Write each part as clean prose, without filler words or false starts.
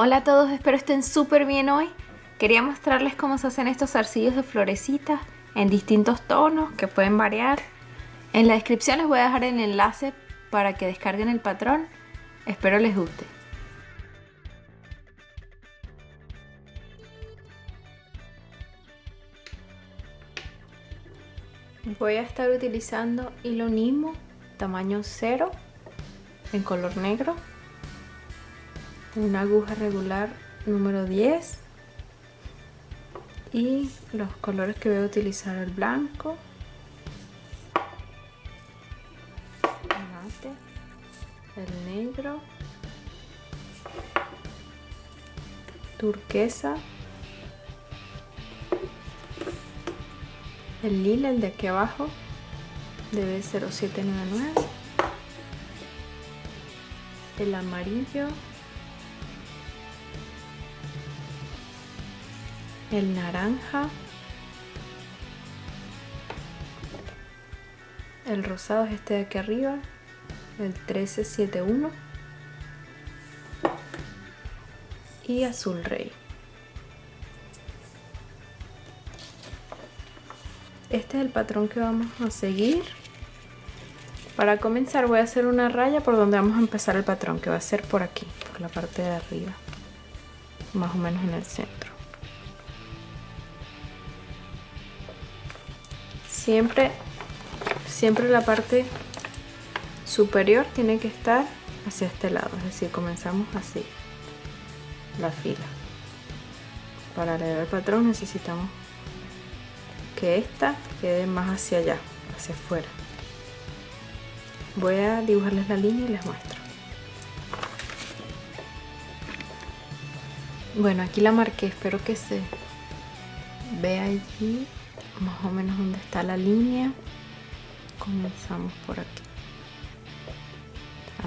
Hola a todos, espero estén súper bien hoy. Quería mostrarles cómo se hacen estos zarcillos de florecitas en distintos tonos que pueden variar. En la descripción les voy a dejar el enlace para que descarguen el patrón. Espero les guste. Voy a estar utilizando hilo Nimo tamaño 0 en color negro, una aguja regular número 10 y los colores que voy a utilizar: el blanco, el mate, el negro, turquesa, el lila, el de aquí abajo, DB0799, el amarillo, el naranja, el rosado es este de aquí arriba, el 1371 y azul rey. Este es el patrón que vamos a seguir. Para comenzar voy a hacer una raya por donde vamos a empezar el patrón, que va a ser por aquí, por la parte de arriba, más o menos en el centro. Siempre la parte superior tiene que estar hacia este lado, es decir, comenzamos así la fila. Para leer el patrón necesitamos que esta quede más hacia allá, hacia afuera. Voy a dibujarles la línea y les muestro. Bueno, aquí la marqué, espero que se vea allí más o menos donde está la línea. Comenzamos por aquí,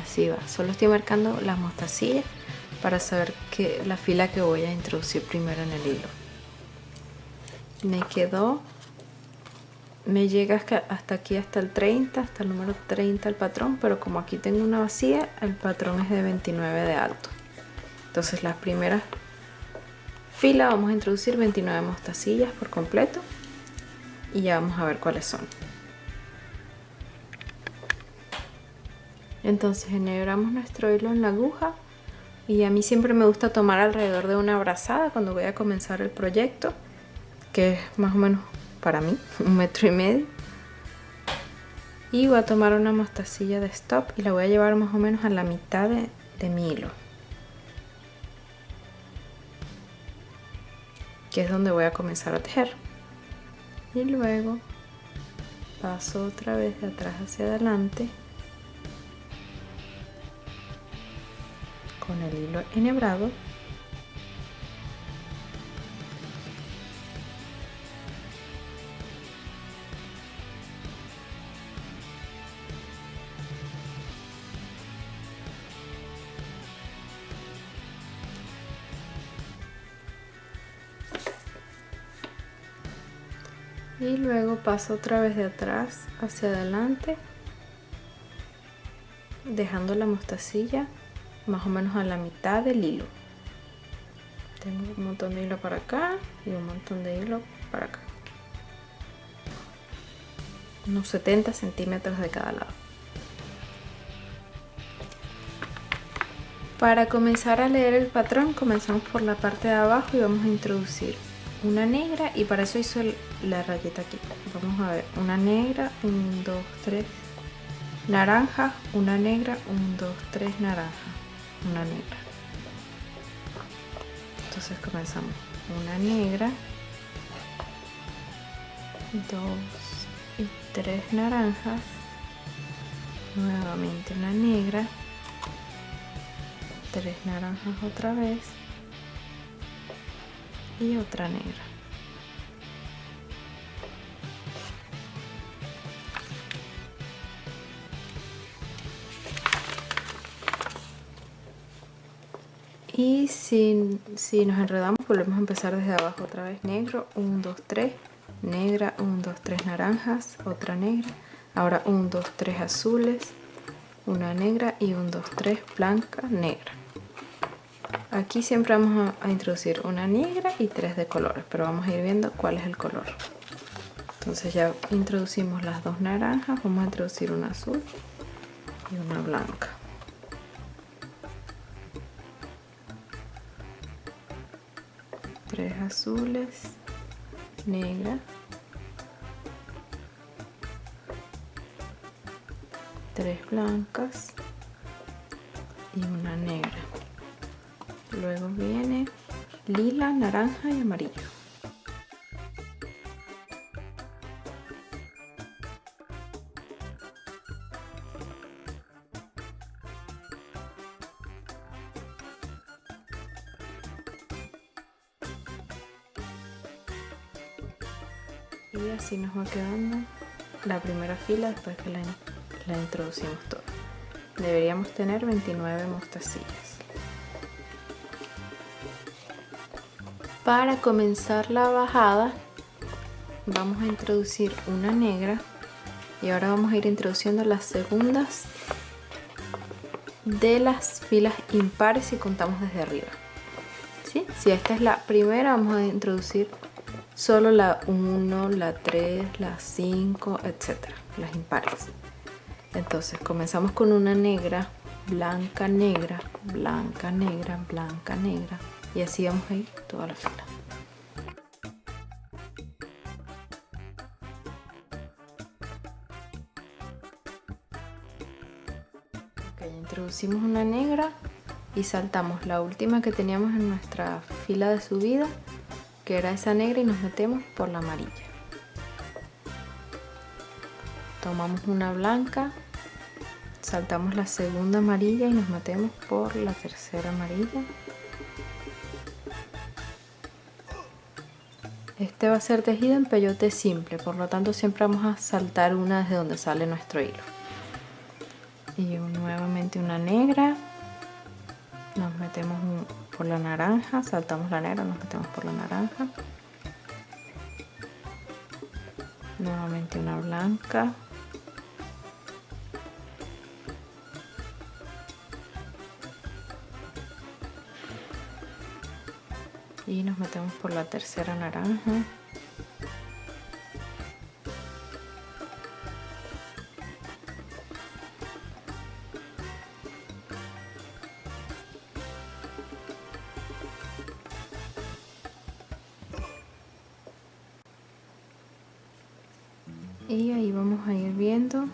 así va. Solo estoy marcando las mostacillas para saber que la fila que voy a introducir primero en el hilo. Me llega hasta aquí, hasta el 30, hasta el número 30 el patrón, pero como aquí tengo una vacía, el patrón es de 29 de alto. Entonces las primeras filas vamos a introducir 29 mostacillas por completo y ya vamos a ver cuáles son. Entonces enhebramos nuestro hilo en la aguja y a mí siempre me gusta tomar alrededor de una brazada cuando voy a comenzar el proyecto, que es más o menos para mí 1,5 metros, y voy a tomar una mostacilla de stop y la voy a llevar más o menos a la mitad de mi hilo, que es donde voy a comenzar a tejer, y luego paso otra vez de atrás hacia adelante con el hilo enhebrado y luego paso otra vez de atrás hacia adelante, dejando la mostacilla más o menos a la mitad del hilo. Tengo un montón de hilo para acá y un montón de hilo para acá, unos 70 centímetros de cada lado. Para comenzar a leer el patrón comenzamos por la parte de abajo y vamos a introducir una negra, y para eso hizo la rayita aquí. Vamos a ver, una negra, 1, 2, 3 naranja, una negra, 1, 2, 3 naranja, una negra. Entonces comenzamos una negra, 2 y 3 naranjas, nuevamente una negra, 3 naranjas otra vez y otra negra. Y si nos enredamos, volvemos a empezar desde abajo otra vez. Negro, 1, 2, 3, negra, 1, 2, 3 naranjas, otra negra. Ahora 1, 2, 3 azules, una negra y 1, 2, 3 blanca, negra. Aquí siempre vamos a introducir una negra y 3 de colores, pero vamos a ir viendo cuál es el color. Entonces ya introducimos las 2 naranjas, vamos a introducir una azul y una blanca. Tres azules, negra, 3 blancas y una negra. Luego viene lila, naranja y amarillo. Y así nos va quedando la primera fila después que la introducimos toda. Deberíamos tener 29 mostacillas. Para comenzar la bajada vamos a introducir una negra y ahora vamos a ir introduciendo las segundas de las filas impares si contamos desde arriba. ¿Sí? Si esta es la primera, vamos a introducir solo la 1, la 3, la 5, etc. Las impares. Entonces comenzamos con una negra, blanca, negra, blanca, negra, blanca, negra. Y así vamos a ir toda la fila. Ok, introducimos una negra y saltamos la última que teníamos en nuestra fila de subida, que era esa negra, y nos metemos por la amarilla. Tomamos una blanca, saltamos la segunda amarilla y nos metemos por la tercera amarilla. Este va a ser tejido en peyote simple, por lo tanto siempre vamos a saltar una desde donde sale nuestro hilo. Y nuevamente una negra, nos metemos por la naranja, saltamos la negra, nos metemos por la naranja. Nuevamente una blanca. Y nos metemos por la tercera naranja. Y ahí vamos a ir viendo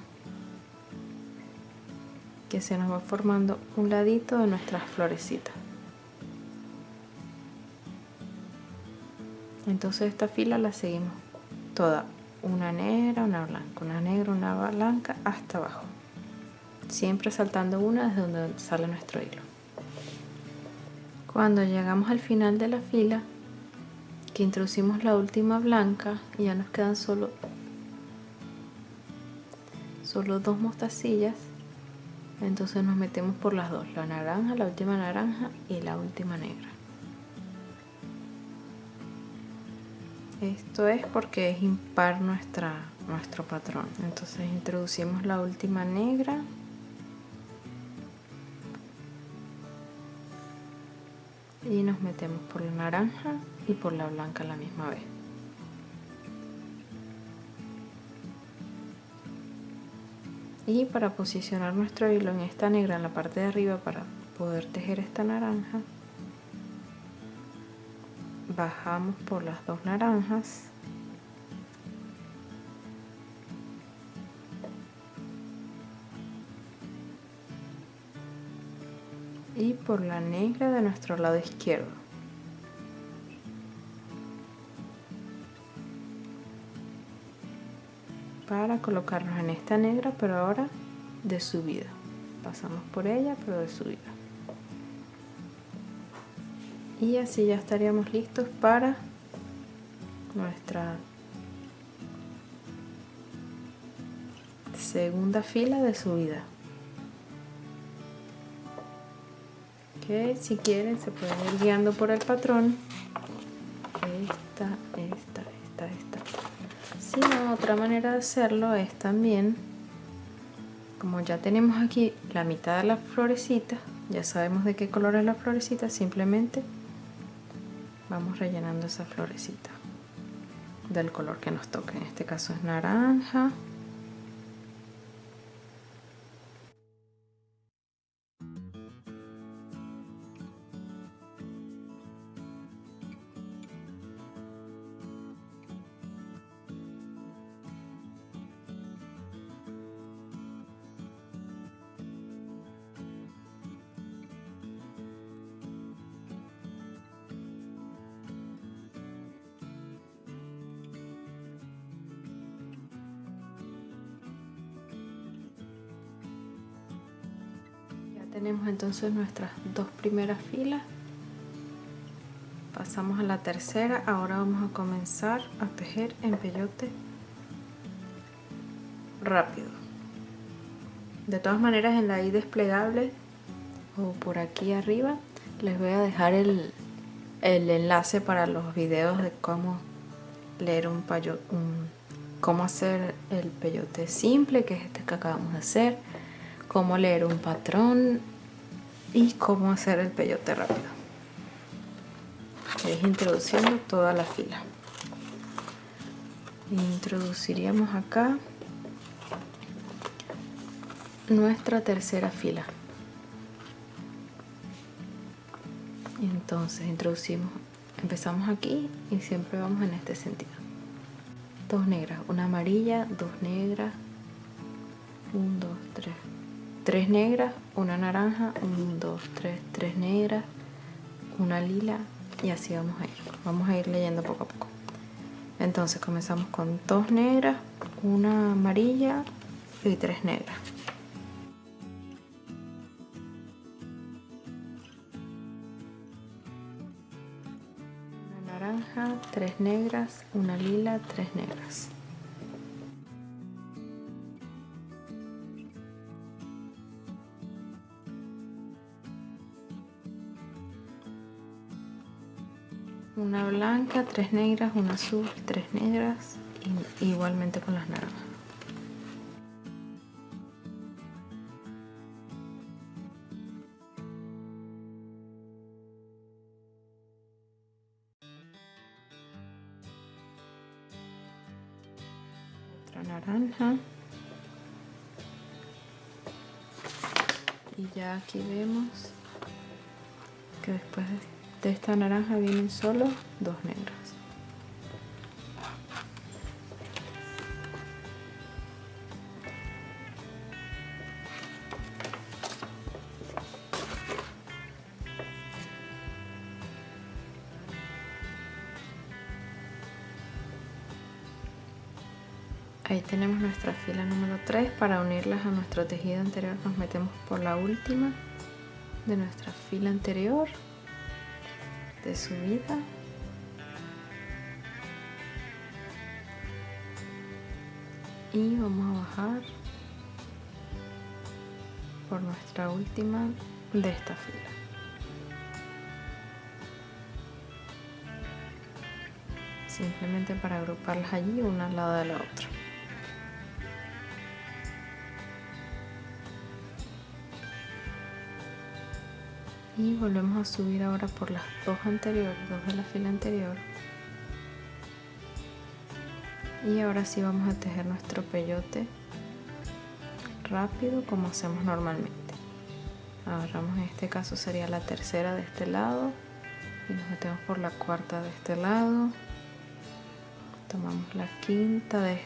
que se nos va formando un ladito de nuestras florecitas. Entonces esta fila la seguimos toda, una negra, una blanca, una negra, una blanca, hasta abajo, siempre saltando una desde donde sale nuestro hilo. Cuando llegamos al final de la fila, que introducimos la última blanca y ya nos quedan solo 2 mostacillas, entonces nos metemos por las 2, la naranja, la última naranja y la última negra. Esto es porque es impar nuestro patrón. Entonces introducimos la última negra, y nos metemos por la naranja y por la blanca a la misma vez. Y para posicionar nuestro hilo en esta negra en la parte de arriba para poder tejer esta naranja, bajamos por las 2 naranjas y por la negra de nuestro lado izquierdo. Para colocarnos en esta negra, pero ahora de subida. Pasamos por ella, pero de subida. Y así ya estaríamos listos para nuestra segunda fila de subida. Que si quieren se pueden ir guiando por el patrón. Esta. Si no, otra manera de hacerlo es también, como ya tenemos aquí la mitad de la florecita, Ya sabemos de qué color es la florecita, simplemente vamos rellenando esa florecita del color que nos toque. En este caso es naranja. Tenemos entonces nuestras dos primeras filas. Pasamos a la tercera. Ahora vamos a comenzar a tejer en peyote rápido. De todas maneras, en la I desplegable o por aquí arriba les voy a dejar el enlace para los videos de cómo leer cómo hacer el peyote simple, que es este que acabamos de hacer, cómo leer un patrón y cómo hacer el peyote rápido. Es introduciendo toda la fila. Introduciríamos acá nuestra tercera fila. Entonces empezamos aquí y siempre vamos en este sentido. 2 negras, una amarilla, 2 negras, 1, 2, 3. 3 negras, una naranja, 1, 2, 3, 3 negras, una lila y así vamos a ir leyendo poco a poco. Entonces comenzamos con 2 negras, una amarilla y 3 negras. Una naranja, 3 negras, una lila, 3 negras. Una blanca, 3 negras, una azul, 3 negras, y igualmente con las naranjas. Otra naranja. Y ya aquí vemos que después de esta naranja vienen solo 2 negras. Ahí tenemos nuestra fila número 3. Para unirlas a nuestro tejido anterior nos metemos por la última de nuestra fila anterior de subida. Y vamos a bajar por nuestra última de esta fila. Simplemente para agruparlas allí una al lado de la otra. Y volvemos a subir ahora por las dos anteriores, dos de la fila anterior. Y ahora sí vamos a tejer nuestro peyote rápido como hacemos normalmente. Agarramos, en este caso sería la tercera de este lado y nos metemos por la cuarta de este lado. Tomamos la quinta de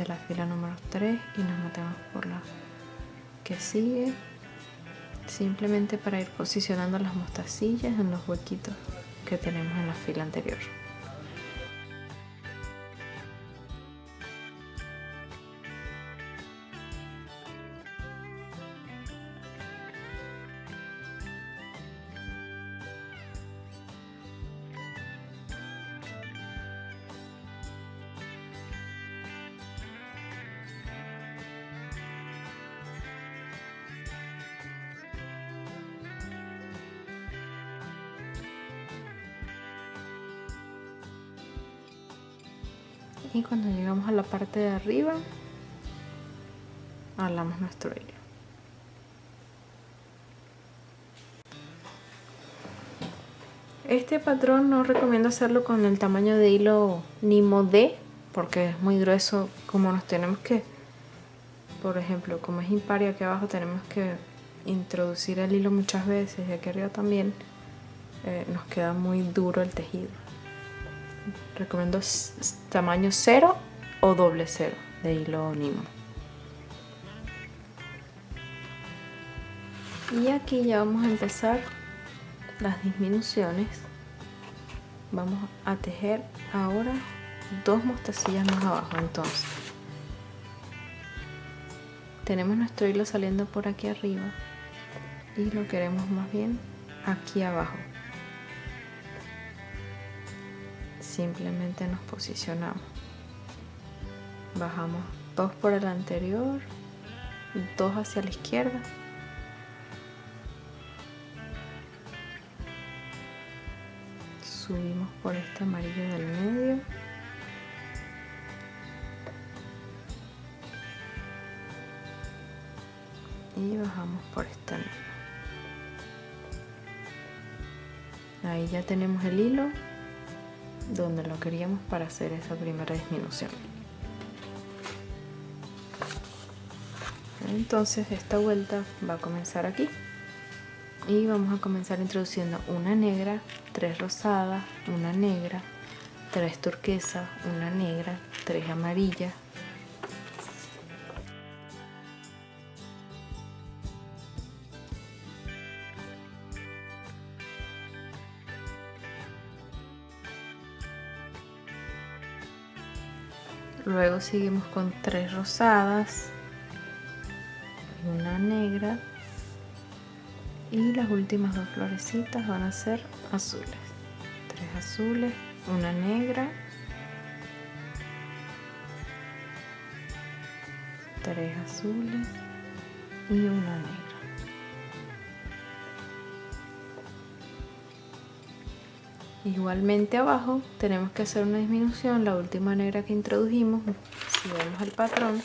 la fila número 3 y nos metemos por la que sigue. Simplemente para ir posicionando las mostacillas en los huequitos que tenemos en la fila anterior. Y cuando llegamos a la parte de arriba, jalamos nuestro hilo. Este patrón no recomiendo hacerlo con el tamaño de hilo Nimo D porque es muy grueso. Como nos tenemos que, por ejemplo, como es impar y aquí abajo tenemos que introducir el hilo muchas veces y aquí arriba también, nos queda muy duro el tejido. Recomiendo tamaño 0 o doble 0 de hilo Nimo. Y aquí ya vamos a empezar las disminuciones. Vamos a tejer ahora 2 mostacillas más abajo. Entonces tenemos nuestro hilo saliendo por aquí arriba y lo queremos más bien aquí abajo. Simplemente nos posicionamos, bajamos 2 por el anterior, 2 hacia la izquierda, subimos por este amarillo del medio, y bajamos por este negro. Ahí ya tenemos el hilo donde lo queríamos para hacer esa primera disminución. Entonces esta vuelta va a comenzar aquí y vamos a comenzar introduciendo una negra, 3 rosadas, una negra, 3 turquesas, una negra, 3 amarillas, luego seguimos con 3 rosadas, una negra y las últimas 2 florecitas van a ser azules. 3 azules, una negra, 3 azules y una negra. Igualmente abajo tenemos que hacer una disminución, la última negra que introdujimos. Si vemos el patrón,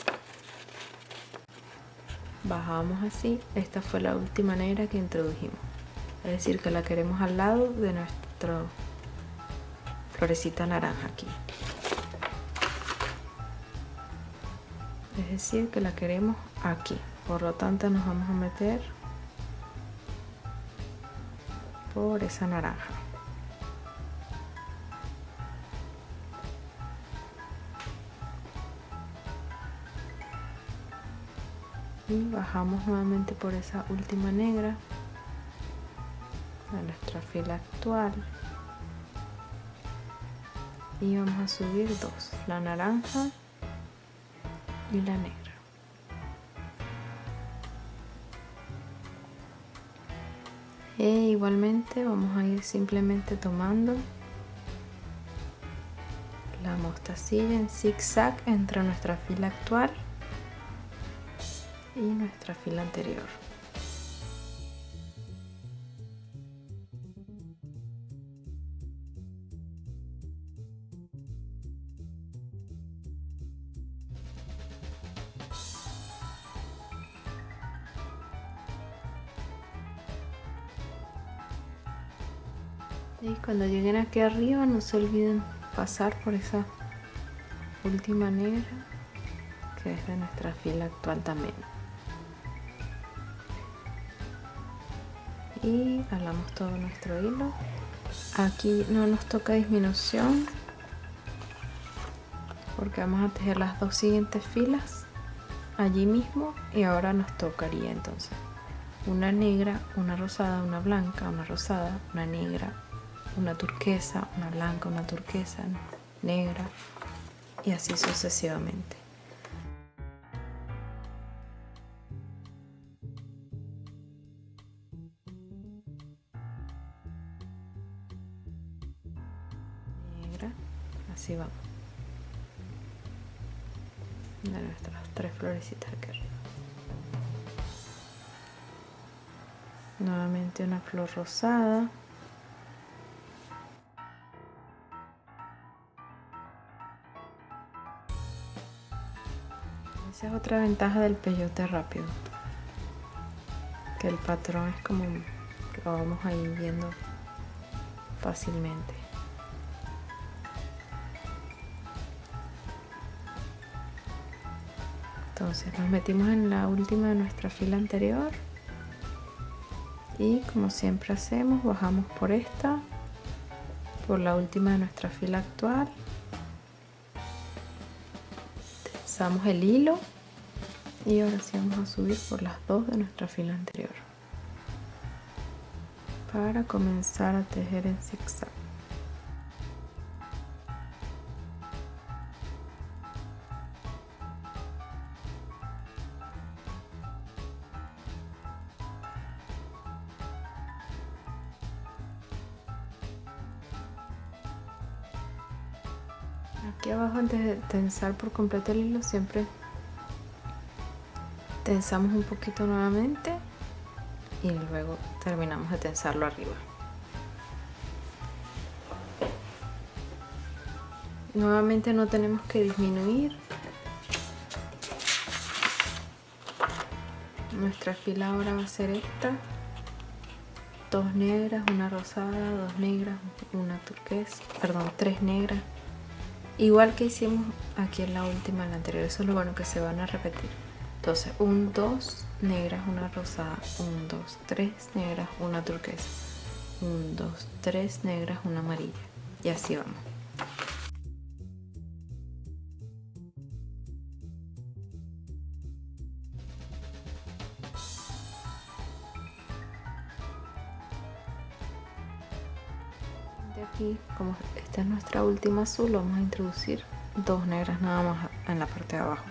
bajamos así, esta fue la última negra que introdujimos, es decir que la queremos al lado de nuestra florecita naranja aquí, es decir que la queremos aquí, por lo tanto nos vamos a meter por esa naranja. Y bajamos nuevamente por esa última negra a nuestra fila actual y vamos a subir 2, la naranja y la negra. E igualmente vamos a ir simplemente tomando la mostacilla en zigzag entre nuestra fila actual y nuestra fila anterior. Y cuando lleguen aquí arriba no se olviden pasar por esa última negra que es de nuestra fila actual también. Y jalamos todo nuestro hilo. Aquí no nos toca disminución porque vamos a tejer las 2 siguientes filas allí mismo y ahora nos tocaría entonces una negra, una rosada, una blanca, una rosada, una negra, una turquesa, una blanca, una turquesa, negra y así sucesivamente. Negra, así vamos. De nuestras 3 florecitas aquí arriba. Nuevamente una flor rosada. Esa es otra ventaja del peyote rápido, que el patrón es como lo vamos a ir viendo fácilmente. Entonces nos metimos en la última de nuestra fila anterior y como siempre hacemos, bajamos por esta, por la última de nuestra fila actual, tensamos el hilo y ahora sí vamos a subir por las dos de nuestra fila anterior para comenzar a tejer en zigzag. Aquí abajo, antes de tensar por completo el hilo, siempre tensamos un poquito nuevamente y luego terminamos de tensarlo arriba. Nuevamente no tenemos que disminuir. Nuestra fila ahora va a ser esta: 2 negras, una rosada, 2 negras, una turquesa, perdón, 3 negras, igual que hicimos aquí en la última, en la anterior. Eso es lo bueno, que se van a repetir. Entonces 1, 2 negras, una rosada, 1, 2, 3 negras, una turquesa, 1, 2, 3 negras, una amarilla, y así vamos. De aquí, como esta es nuestra última azul, vamos a introducir 2 negras nada más en la parte de abajo.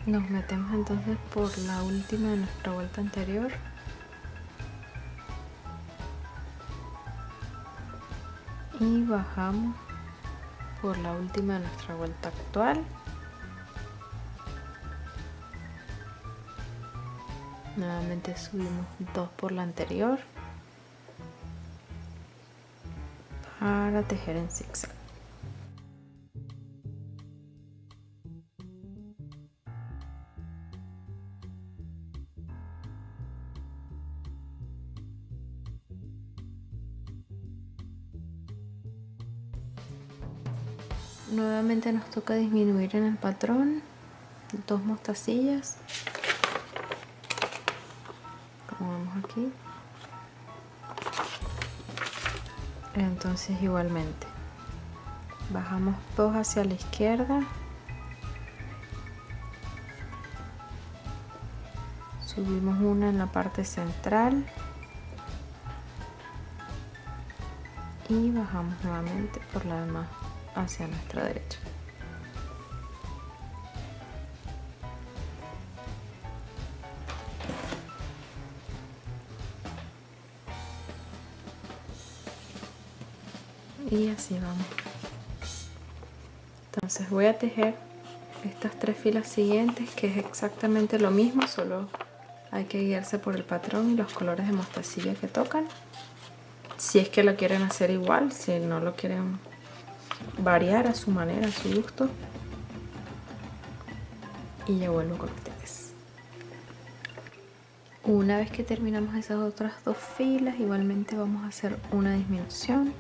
Nos metemos entonces por la última de nuestra vuelta anterior y bajamos por la última de nuestra vuelta actual. Nuevamente subimos 2 por la anterior para tejer en zigzag. Nuevamente nos toca disminuir en el patrón 2 mostacillas, como vemos aquí. Entonces igualmente bajamos 2 hacia la izquierda, subimos una en la parte central y bajamos nuevamente por la demás hacia nuestra derecha. Y así vamos. Entonces voy a tejer estas 3 filas siguientes, que es exactamente lo mismo, solo hay que guiarse por el patrón y los colores de mostacilla que tocan, si es que lo quieren hacer igual. Si no lo quieren variar a su manera, a su gusto. Y ya vuelvo con ustedes. Una vez que terminamos esas otras 2 filas, igualmente vamos a hacer una disminución.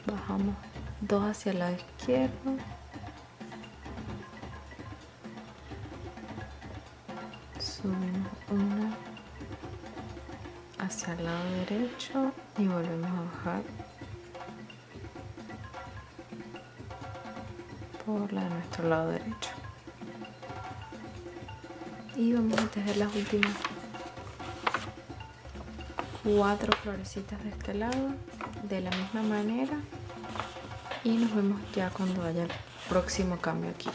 Bajamos 2 hacia el lado izquierdo, subimos una hacia el lado derecho y volvemos a bajar por la de nuestro lado derecho. Y vamos a tejer las últimas 4 florecitas de este lado de la misma manera y nos vemos ya cuando haya el próximo cambio aquí.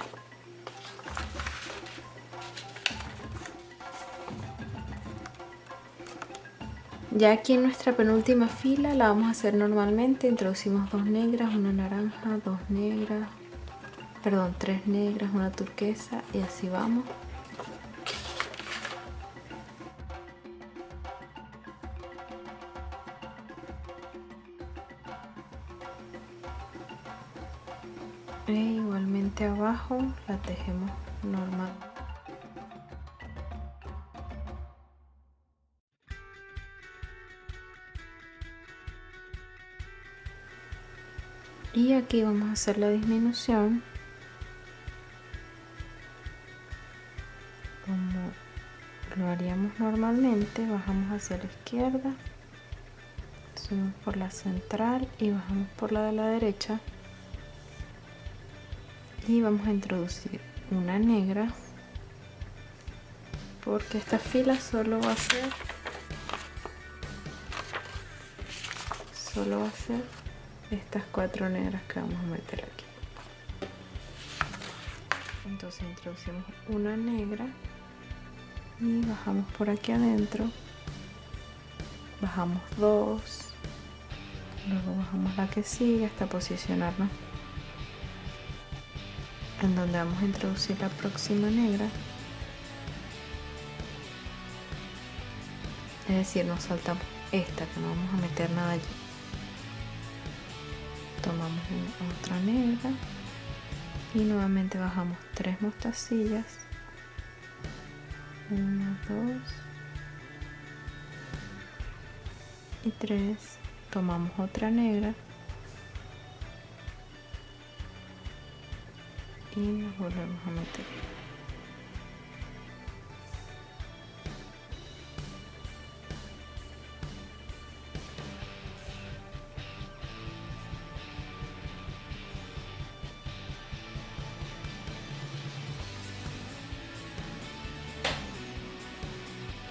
Ya aquí en nuestra penúltima fila la vamos a hacer normalmente. Introducimos 2 negras, una naranja, 2 negras, perdón, 3 negras, una turquesa, y así vamos. E igualmente hacia abajo la tejemos normal. Y aquí vamos a hacer la disminución como lo haríamos normalmente. Bajamos hacia la izquierda, subimos por la central y bajamos por la de la derecha, y vamos a introducir una negra porque esta fila solo va a ser estas 4 negras que vamos a meter aquí. Entonces introducimos una negra y bajamos por aquí adentro, bajamos 2, luego bajamos la que sigue hasta posicionarnos en donde vamos a introducir la próxima negra. Es decir, nos saltamos esta, que no vamos a meter nada allí. Tomamos otra negra y nuevamente bajamos 3 mostacillas, 1, 2 y 3. Tomamos otra negra y nos volvemos a meter.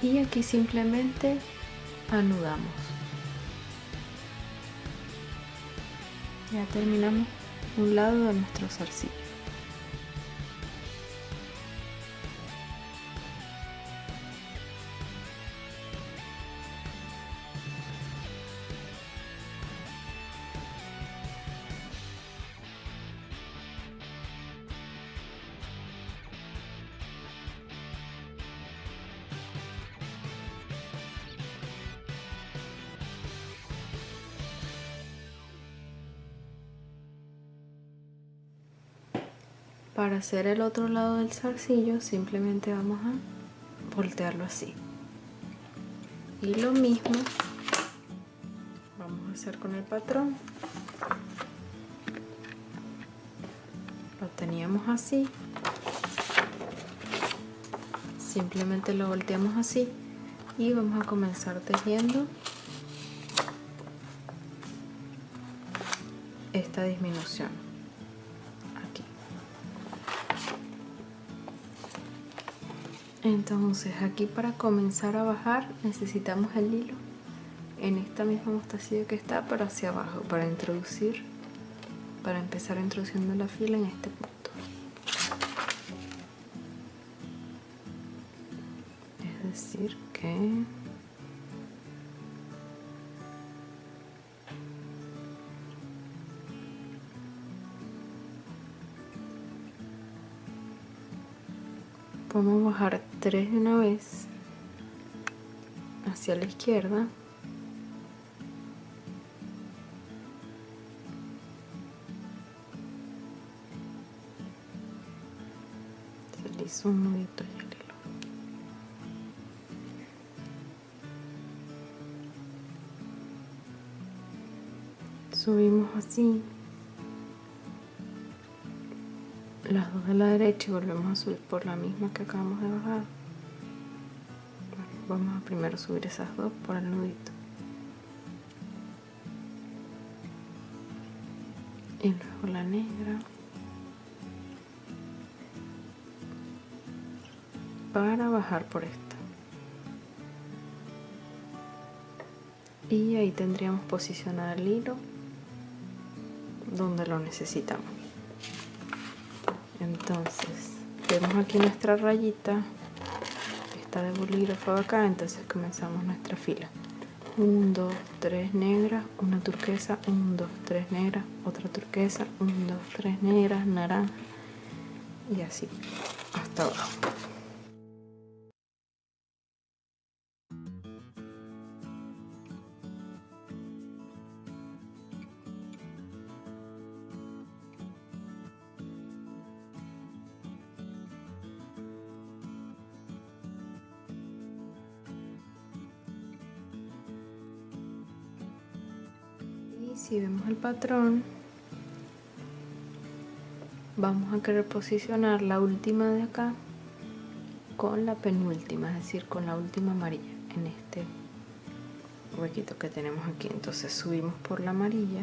Y aquí simplemente anudamos. Ya terminamos un lado de nuestro zarcillo. Para hacer el otro lado del zarcillo simplemente vamos a voltearlo así. Y lo mismo vamos a hacer con el patrón. Lo teníamos así. Simplemente lo volteamos así y vamos a comenzar tejiendo esta disminución. Entonces aquí para comenzar a bajar necesitamos el hilo en esta misma mostacilla que está, pero hacia abajo, para empezar introduciendo la fila en este punto. Es decir que podemos bajar 3 de una vez hacia la izquierda, se le hizo un nudito y el hilo. Subimos así las 2 de la derecha y volvemos a subir por la misma que acabamos de bajar. Vamos a primero subir esas 2 por el nudito y luego la negra para bajar por esta, y ahí tendríamos posicionado el hilo donde lo necesitamos. Entonces vemos aquí nuestra rayita, está de bolígrafo acá, entonces comenzamos nuestra fila. 1, 2, 3 negras, una turquesa, 1, 2, 3 negras, otra turquesa, 1, 2, 3 negras, naranja, y así hasta abajo. Y si vemos el patrón, vamos a querer posicionar la última de acá con la penúltima, es decir, con la última amarilla en este huequito que tenemos aquí. Entonces subimos por la amarilla,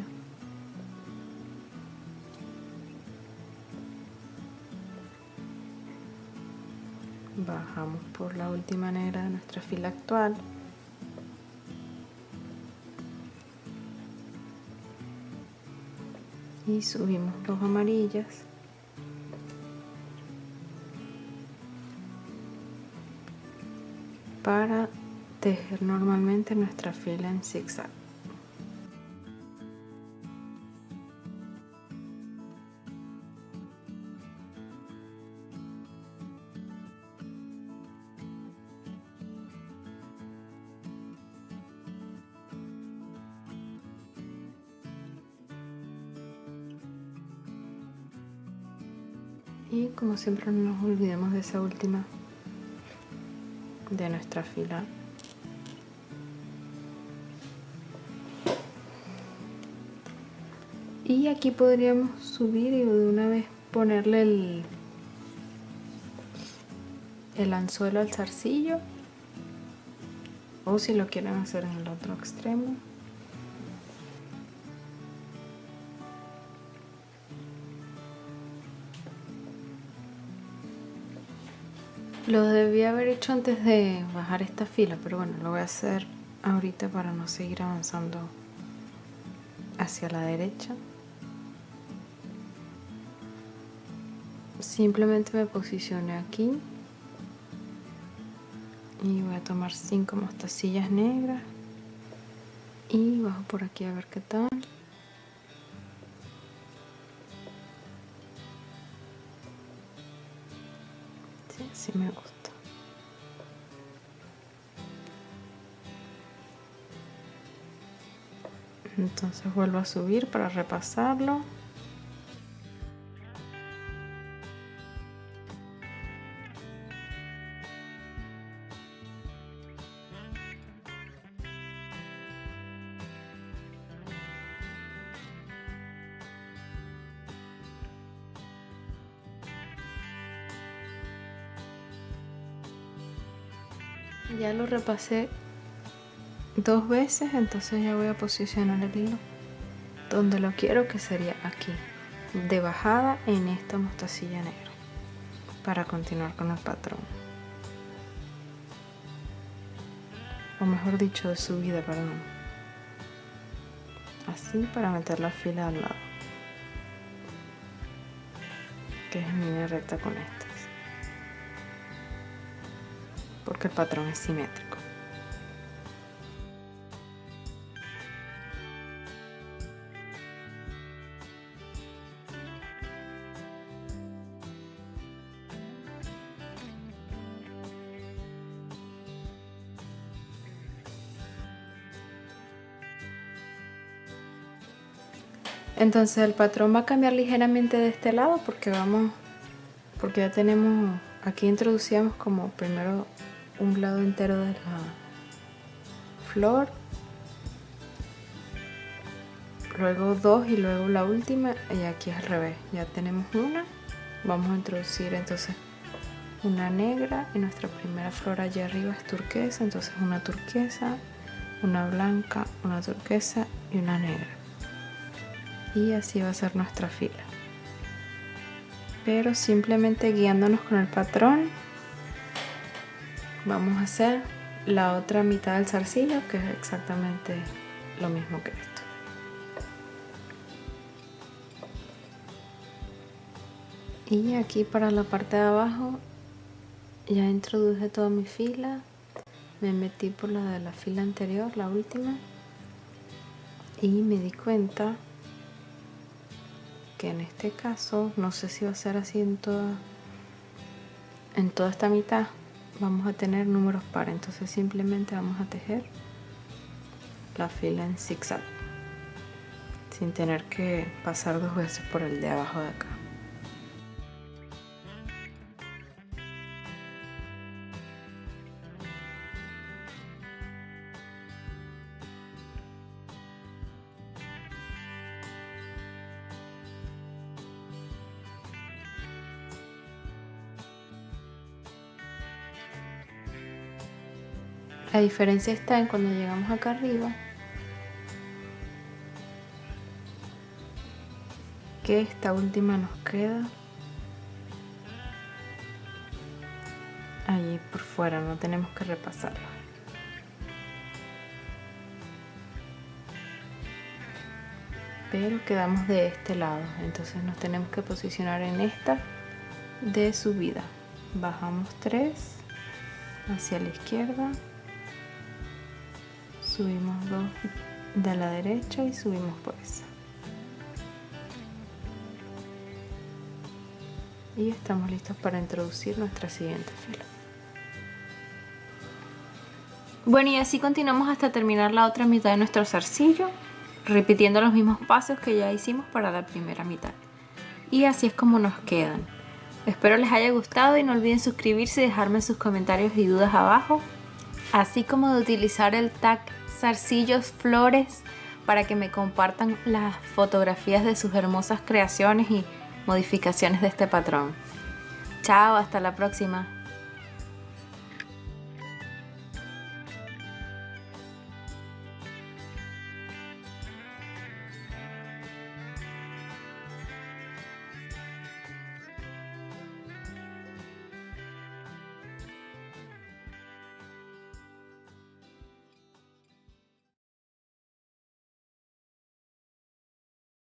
bajamos por la última negra de nuestra fila actual, y subimos dos amarillas para tejer normalmente nuestra fila en zigzag. Y como siempre no nos olvidemos de esa última de nuestra fila. Y aquí podríamos subir y de una vez ponerle el anzuelo al zarcillo, o si lo quieren hacer en el otro extremo. Lo debía haber hecho antes de bajar esta fila, pero bueno, lo voy a hacer ahorita para no seguir avanzando hacia la derecha. Simplemente me posicioné aquí y voy a tomar 5 mostacillas negras y bajo por aquí a ver qué tal. Sí, así me gusta. Entonces vuelvo a subir para repasarlo. Ya lo repasé 2 veces, entonces ya voy a posicionar el hilo donde lo quiero, que sería aquí, de bajada en esta mostacilla negra, para continuar con el patrón, o mejor dicho, de subida, perdón. Así, para meter la fila al lado, que es en línea recta con estas, porque el patrón es simétrico. Entonces el patrón va a cambiar ligeramente de este lado porque ya tenemos, aquí introducíamos como primero un lado entero de la flor, luego 2 y luego la última, y aquí es al revés, ya tenemos una. Vamos a introducir entonces una negra y nuestra primera flor allá arriba es turquesa, entonces una turquesa, una blanca, una turquesa y una negra. Y así va a ser nuestra fila, pero simplemente guiándonos con el patrón vamos a hacer la otra mitad del zarcillo, que es exactamente lo mismo que esto. Y aquí para la parte de abajo ya introduje toda mi fila, me metí por la de la fila anterior, la última, y me di cuenta que en este caso, no sé si va a ser así en toda esta mitad, vamos a tener números pares, entonces simplemente vamos a tejer la fila en zigzag sin tener que pasar 2 veces por el de abajo de acá. La diferencia está en cuando llegamos acá arriba, que esta última nos queda allí por fuera, no tenemos que repasarla. Pero quedamos de este lado, entonces nos tenemos que posicionar en esta de subida. Bajamos 3 hacia la izquierda, subimos 2 de la derecha y subimos por esa. Y estamos listos para introducir nuestra siguiente fila. Bueno, y así continuamos hasta terminar la otra mitad de nuestro zarcillo, repitiendo los mismos pasos que ya hicimos para la primera mitad. Y así es como nos quedan. Espero les haya gustado y no olviden suscribirse y dejarme sus comentarios y dudas abajo, así como de utilizar el tag zarcillos flores para que me compartan las fotografías de sus hermosas creaciones y modificaciones de este patrón. Chao, hasta la próxima.